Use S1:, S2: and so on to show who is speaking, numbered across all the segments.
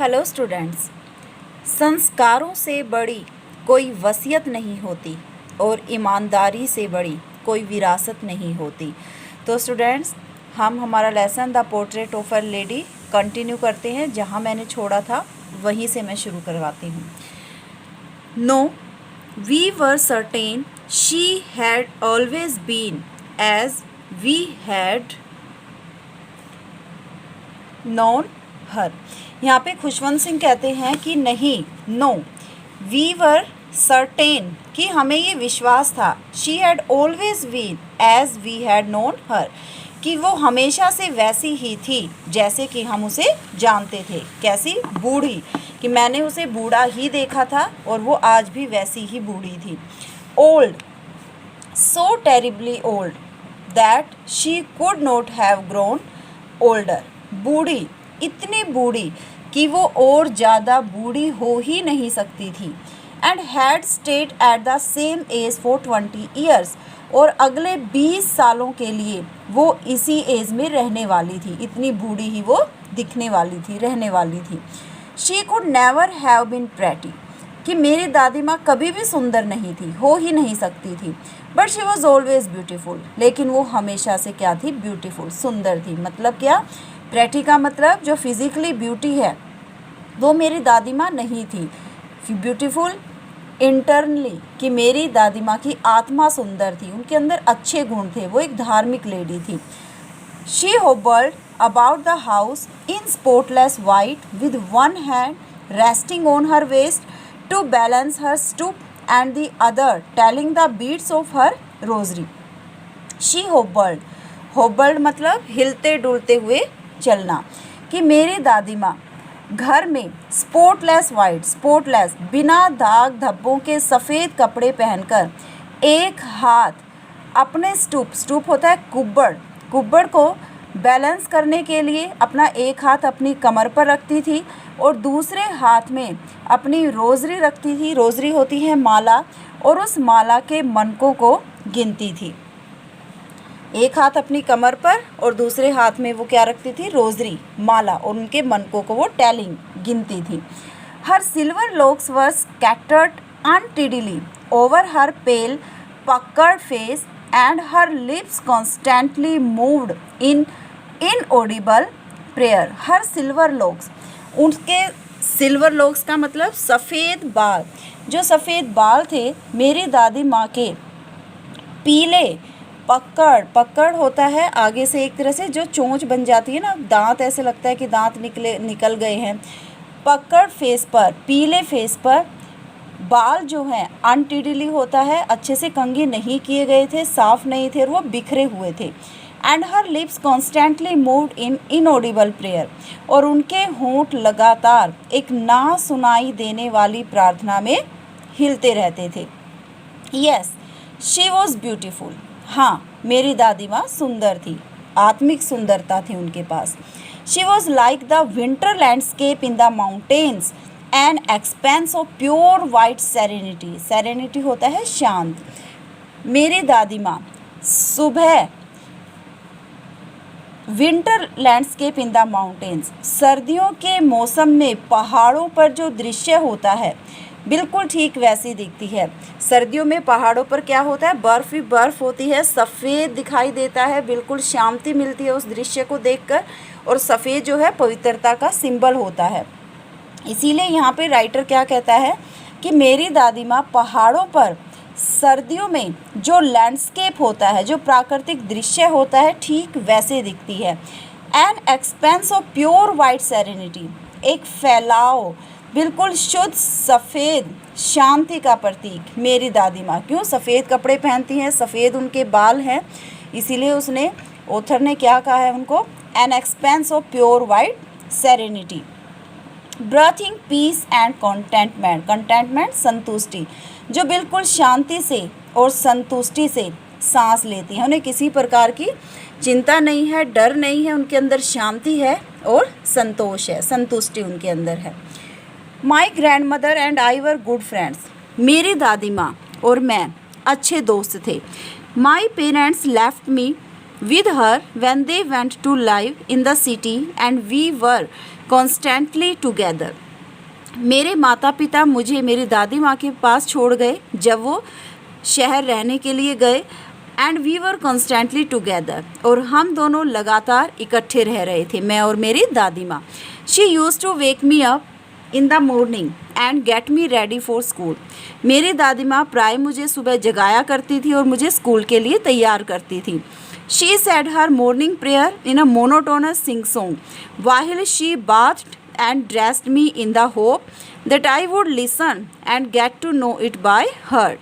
S1: Hello students. संस्कारों से बड़ी कोई वसीयत नहीं होती और ईमानदारी से बड़ी कोई विरासत नहीं होती। तो स्टूडेंट्स, हम हमारा lesson the portrait of a lady continue करते हैं। जहां मैंने छोड़ा था वहीं से मैं शुरू करवाती हूँ। No, we were certain she had always been as we had known her. यहाँ पे खुशवंत सिंह कहते हैं कि नहीं, नो, वी वर सर्टेन, कि हमें ये विश्वास था, she had always been as we had known her, कि वो हमेशा से वैसी ही थी जैसे कि हम उसे जानते थे। कैसी? बूढ़ी, कि मैंने उसे बूढ़ा ही देखा था और वो आज भी वैसी ही बूढ़ी थी। Old, so terribly old that she could not have grown older. बूढ़ी, इतनी बूढ़ी कि वो और ज़्यादा बूढ़ी हो ही नहीं सकती थी। And had stayed at the same age for 20 years, और अगले 20 सालों के लिए वो इसी एज में रहने वाली थी। इतनी बूढ़ी ही वो दिखने वाली थी, रहने वाली थी। She could never have been pretty, कि मेरी दादी माँ कभी भी सुंदर नहीं थी, हो ही नहीं सकती थी। But she was always beautiful, लेकिन वो हमेशा से क्या थी? ब्यूटीफुल, सुंदर थी। मतलब क्या? प्रेटी का मतलब जो फिजिकली ब्यूटी है वो मेरी दादी माँ नहीं थी। ब्यूटीफुल इंटरनली, कि मेरी दादी माँ की आत्मा सुंदर थी, उनके अंदर अच्छे गुण थे, वो एक धार्मिक लेडी थी। She hobbled about the house in spotless white with one hand resting on her waist to balance her stoop and the other telling the beads of her rosary. She hobbled, hobbled मतलब हिलते डुलते हुए चलना, कि मेरी दादी माँ घर में स्पॉटलेस वाइट, स्पॉटलेस बिना दाग धब्बों के सफ़ेद कपड़े पहनकर एक हाथ अपने स्टूप होता है कुब्बड़, कुब्बड़ को बैलेंस करने के लिए अपना एक हाथ अपनी कमर पर रखती थी और दूसरे हाथ में अपनी रोजरी रखती थी। रोजरी होती है माला, और उस माला के मनकों को गिनती थी। एक हाथ अपनी कमर पर और दूसरे हाथ में वो क्या रखती थी? रोजरी, माला, और उनके मनकों को वो टेलिंग, गिनती थी। Her silver locks were scattered untidily over her pale puckered face and her lips constantly moved in inaudible prayer. Her silver locks, उनके सिल्वर लॉक्स का मतलब सफ़ेद बाल, जो सफ़ेद बाल थे मेरी दादी माँ के, पीले, पकड़ होता है आगे से एक तरह से जो चोंच बन जाती है ना, दांत ऐसे लगता है कि दांत निकल गए हैं। पकड़ फेस पर, पीले फेस पर बाल जो हैं अनटिडली होता है, अच्छे से कंघी नहीं किए गए थे, साफ नहीं थे और वो बिखरे हुए थे। And her lips constantly moved in inaudible prayer, और उनके होंठ लगातार एक ना सुनाई देने वाली प्रार्थना में हिलते रहते थे। Yes, she was beautiful. हाँ, मेरी दादी माँ सुंदर थी, आत्मिक सुंदरता थी उनके पास। She was like the winter landscape in the mountains an expanse of pure white serenity. Serenity होता है शांत। मेरी दादी माँ सुबह winter landscape in the mountains, सर्दियों के मौसम में पहाड़ों पर जो दृश्य होता है बिल्कुल ठीक वैसी दिखती है। सर्दियों में पहाड़ों पर क्या होता है? बर्फ़ ही बर्फ़ होती है, सफ़ेद दिखाई देता है, बिल्कुल शांति मिलती है उस दृश्य को देखकर, और सफ़ेद जो है पवित्रता का सिंबल होता है। इसीलिए यहाँ पे राइटर क्या कहता है कि मेरी दादी माँ पहाड़ों पर सर्दियों में जो लैंडस्केप होता है, जो प्राकृतिक दृश्य होता है, ठीक वैसे दिखती है। N expanse of pure white serenity, एक फैलाव, बिल्कुल शुद्ध सफ़ेद शांति का प्रतीक मेरी दादी माँ। क्यों? सफ़ेद कपड़े पहनती हैं, सफ़ेद उनके बाल हैं, इसीलिए उसने, ऑथर ने क्या कहा है उनको? An expanse of pure white serenity. Breathing peace and contentment, contentment संतुष्टि, जो बिल्कुल शांति से और संतुष्टि से सांस लेती हैं, उन्हें किसी प्रकार की चिंता नहीं है, डर नहीं है, उनके अंदर शांति है और संतोष है, संतुष्टि उनके अंदर है। My grand mother and I were good friends, मेरी दादी माँ और मैं अच्छे दोस्त थे। My parents left me with her when they went to live in the city and we were constantly together. मेरे माता पिता मुझे मेरी दादी माँ के पास छोड़ गए जब वो शहर रहने के लिए गए, and we were constantly together, और हम दोनों लगातार इकट्ठे रह रहे थे, मैं और मेरी दादी माँ. She used to wake me up in the morning and get me ready for school. मेरी दादी माँ प्राय मुझे सुबह जगाया करती थी और मुझे स्कूल के लिए तैयार करती थी. She said her morning prayer in a monotonous sing song while she bathed and dressed me in the hope that I would listen and get to know it by heart.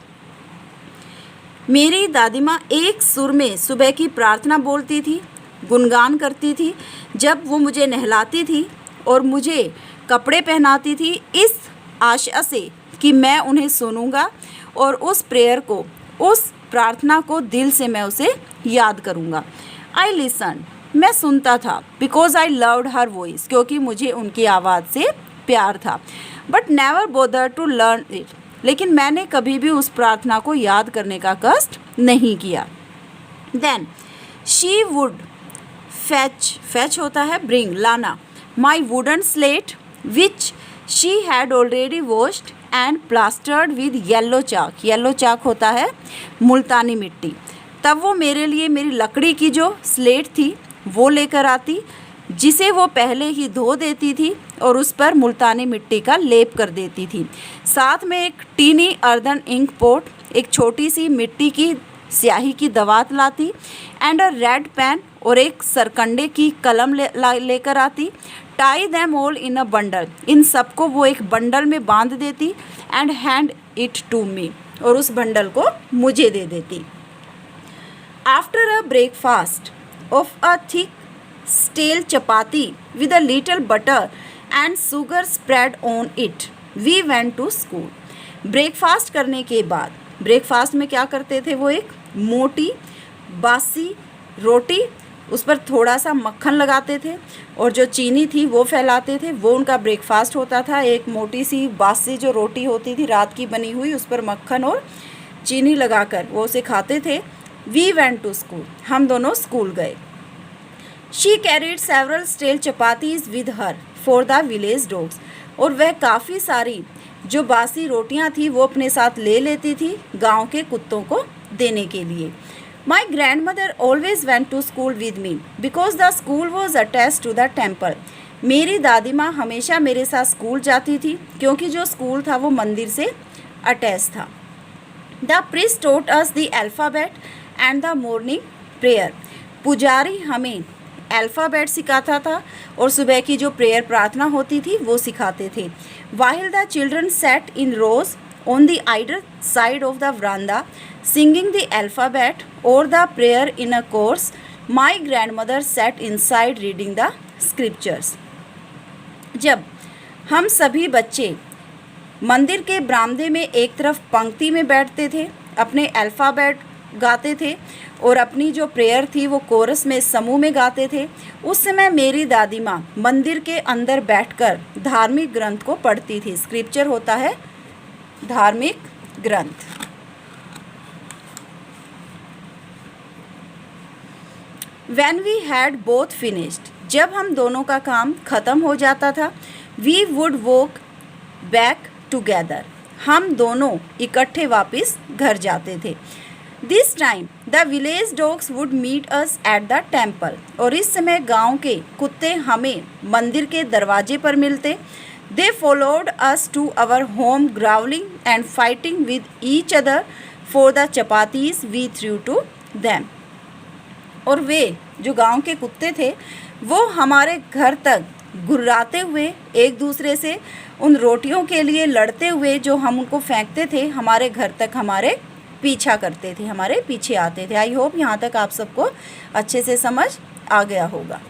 S1: मेरी दादी माँ एक सुर में सुबह की प्रार्थना बोलती थी, गुणगान करती थी जब वो मुझे नहलाती थी और मुझे कपड़े पहनाती थी, इस आशा से कि मैं उन्हें सुनूंगा और उस प्रेयर को, उस प्रार्थना को दिल से मैं उसे याद करूंगा. आई लिसन, मैं सुनता था, because I loved her voice, क्योंकि मुझे उनकी आवाज़ से प्यार था. But never bother to learn it, लेकिन मैंने कभी भी उस प्रार्थना को याद करने का कष्ट नहीं किया. देन शी वुड फैच होता है ब्रिंग, लाना, my wooden slate which she had already washed and plastered with yellow chalk. Yellow chalk होता है मुल्तानी मिट्टी. तब वो मेरे लिए मेरी लकड़ी की जो स्लेट थी वो लेकर आती, जिसे वो पहले ही धो देती थी और उस पर मुल्तानी मिट्टी का लेप कर देती थी. साथ में एक टीनी अर्दन इंक पोट, एक छोटी सी मिट्टी की स्याही की दवात लाती, एंड अ रेड पेन, और एक सरकंडे की कलम लेकर आती. Tie them all in a bundle, इन सबको वो एक बंडल में बांध देती, and hand it to me, और उस बंडल को मुझे दे देती. After a breakfast of a thick stale chapati with a little butter and sugar spread on it, we went to school. Breakfast करने के बाद, ब्रेकफास्ट में क्या करते थे, वो एक मोटी बासी रोटी, उस पर थोड़ा सा मक्खन लगाते थे और जो चीनी थी वो फैलाते थे. वो उनका ब्रेकफास्ट होता था. एक मोटी सी बासी जो रोटी होती थी रात की बनी हुई, उस पर मक्खन और चीनी लगाकर वो उसे खाते थे. वी वेंट टू स्कूल, हम दोनों स्कूल गए. She carried several stale chapatis with her for the village dogs, और वह काफ़ी सारी जो बासी रोटियां थी वो अपने साथ ले लेती थी गांव के कुत्तों को देने के लिए. My grandmother always went to school with me because the school was attach to the temple. मेरी दादी माँ हमेशा मेरे साथ स्कूल जाती थी क्योंकि जो स्कूल था वो मंदिर से अटैच था. The priest taught us the alphabet and the morning prayer. पुजारी हमें अल्फ़ाबेट सिखाता था और सुबह की जो प्रेयर प्रार्थना होती थी वो सिखाते थे. While the children sat in rows on the other side of the veranda singing the alphabet और the prayer in a chorus, my grandmother sat inside reading the scriptures. जब हम सभी बच्चे मंदिर के बरामदे में एक तरफ पंक्ति में बैठते थे, अपने अल्फ़ाबेट गाते थे और अपनी जो प्रेयर थी वो कोरस में समूह में गाते थे, उस समय मेरी दादी माँ मंदिर के अंदर बैठकर धार्मिक ग्रंथ को पढ़ती थी. स्क्रिप्चर होता है धार्मिक ग्रंथ. When we had both finished, जब हम दोनों का काम ख़त्म हो जाता था, we would walk back together, हम दोनों इकट्ठे वापस घर जाते थे. This time the village dogs would meet us at the temple, और इस समय गांव के कुत्ते हमें मंदिर के दरवाजे पर मिलते. They followed us to our home growling and fighting with each other for the chapatis we threw to them. और वे जो गांव के कुत्ते थे वो हमारे घर तक गुर्राते हुए एक दूसरे से उन रोटियों के लिए लड़ते हुए जो हम उनको फेंकते थे, हमारे घर तक हमारे पीछा करते थे, हमारे पीछे आते थे. आई होप यहाँ तक आप सबको अच्छे से समझ आ गया होगा.